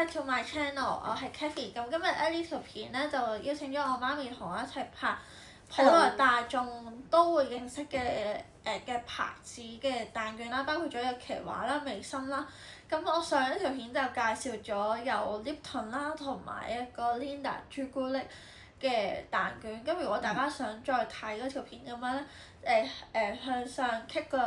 back to my channel，我係 Kathy。咁今日咧呢條片咧就邀請咗我媽咪同我一齊拍普羅大眾都會認識嘅嘅牌子嘅蛋卷啦，包括咗有奇華啦、美心啦。咁我上一條片就介紹咗有 Lipton 啦，同埋一個 Linda 朱古力嘅蛋卷。咁如果大家想再睇嗰條片咁樣咧，向上 click 個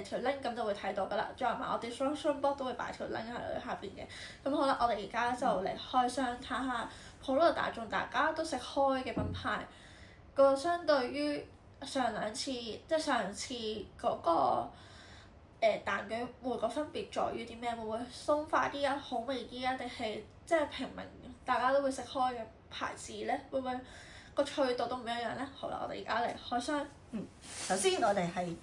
條 link 咁就會睇到㗎啦。再埋我哋 description box 都會擺條 link 喺下邊嘅。咁好啦，我哋而家就嚟開箱睇下普羅大眾大家都食開嘅品牌個相對於上兩次，即係上次嗰個蛋卷會個分別在於啲咩？會唔會鬆化啲啊、好味啲啊，定係即係平民大家都會食開嘅牌子咧？會唔會個脆度都唔一樣咧？好啦，我哋而家嚟開箱。首先我哋係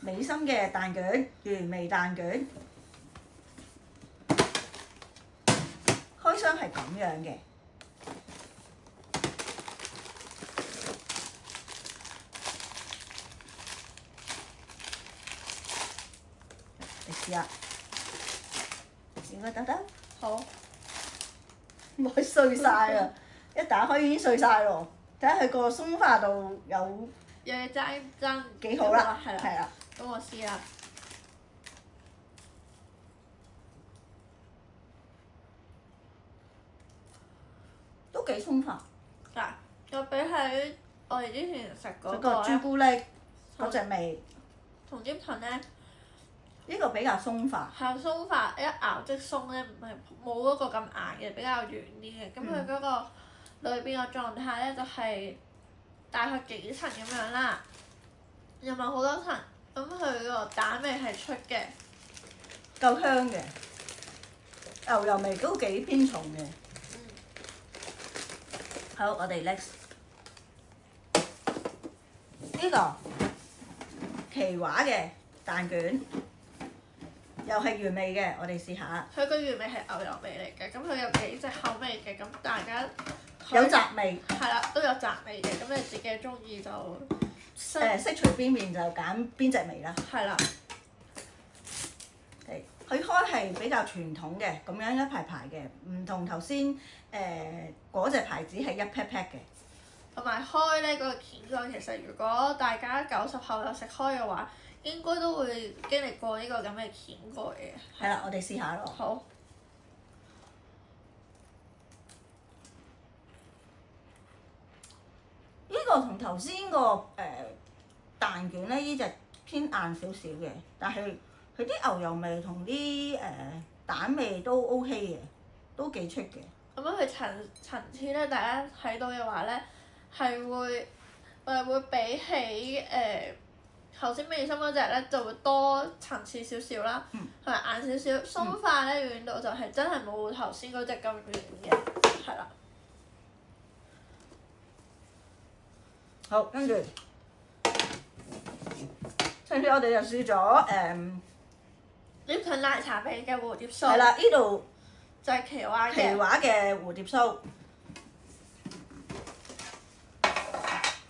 美心嘅蛋卷，原味蛋卷。開箱係咁樣嘅。你試下，應該得。好。唔可以碎晒啊！一打開已經碎晒咯。睇下佢個鬆化度有爭幾好啦，係啦。係啦。咁我試下。都幾鬆化。嗱，我比起我哋之前食嗰個朱古力嗰隻味，同 Lipton 咧，呢個比較鬆化。係鬆化，一咬即鬆咧，唔係冇嗰個咁硬嘅，比較軟啲嘅。咁佢嗰個裏邊個狀態咧，就係大概幾層咁樣啦，又唔係好多層。咁佢個蛋味係出嘅，夠香嘅，牛油味都幾偏重嘅。好，我哋 next 呢個奇華嘅蛋卷，又係原味嘅，我哋試下。佢個原味係牛油味嚟嘅，咁佢有幾隻口味嘅，咁大家有雜味。係啦，都有雜味嘅，咁你自己中意就識隨邊面就揀邊隻味啦。係啦。佢開係比較傳統嘅，咁樣一排排嘅，唔同頭先嗰隻牌子係一 pack pack 嘅。同埋開咧嗰個鉗蓋，其實如果大家90後有食開嘅話，應該都會經歷過呢個咁嘅鉗蓋嘅。係啦，我哋試下咯。好。呢個同頭先個蛋卷咧，呢隻偏硬少少嘅，但係佢啲牛油味同啲蛋味都 OK 嘅，都幾出嘅。咁樣佢層次咧，大家睇到嘅話咧，係會比起頭先美心嗰隻咧就會多層次少少啦，同埋硬少少。鬆化咧軟度就係真係冇頭先嗰隻咁軟嘅，係啦。好，跟住上次我哋就試咗Lipton 奶茶味嘅蝴蝶酥。係啦，呢度就係奇華嘅蝴蝶酥。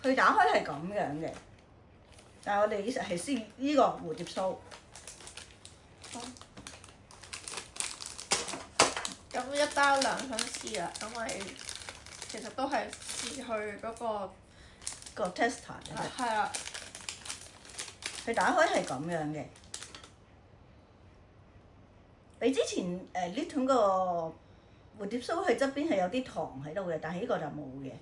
佢打開係咁樣嘅，但係我哋呢係試呢個蝴蝶酥。咁一包2想試啦，咁我哋其實都係試去嗰個 tester 嘅。係啦。佢打開係咁樣嘅。你之前Lipton 個蝴蝶酥佢側邊係有啲糖喺度嘅，但係呢個就冇嘅。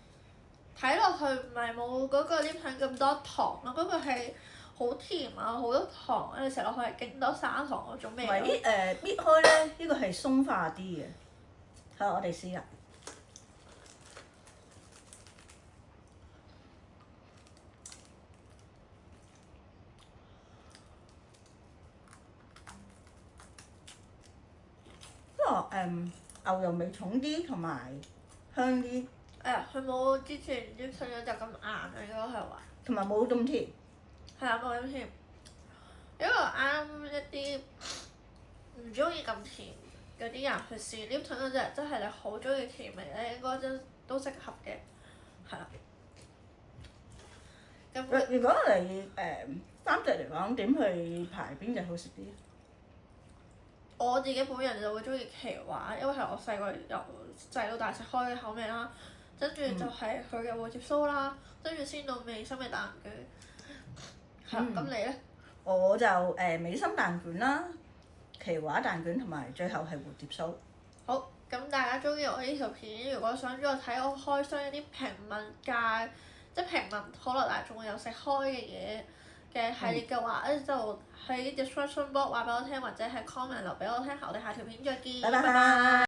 睇落去唔係冇嗰個 Lipton 咁多糖咯，嗰個係好甜啊，好多糖，你食落去係勁多砂糖嗰種味。唔係搣開咧，呢個係鬆化啲嘅。好，我哋試啦。牛油味重啲，同埋香啲。佢冇之前Lipton嗰隻咁硬啊，應該係話。同埋冇咁甜。係啊，冇咁甜。因為啱一啲唔中意咁甜嗰啲人去試Lipton嗰隻，真係你好中意甜味咧，應該都適合嘅。係啦。如果你3隻嚟講，點去排邊隻好食啲？我自己本人就會中意奇華，因為係我細個由細到大食開嘅口味啦。跟住就係佢嘅蝴蝶酥啦，跟住先到美心嘅蛋卷。係咁你咧？我就美心蛋卷啦，奇華蛋卷同埋最後係蝴蝶酥。好，咁大家中意我呢條片，如果想再睇我開箱一啲平民界，即係平民普羅大眾有食開嘅嘢嘅系列嘅話咧，就喺 description box 話俾我聽，或者係 comment 留俾我聽，我哋下條片再見。拜拜。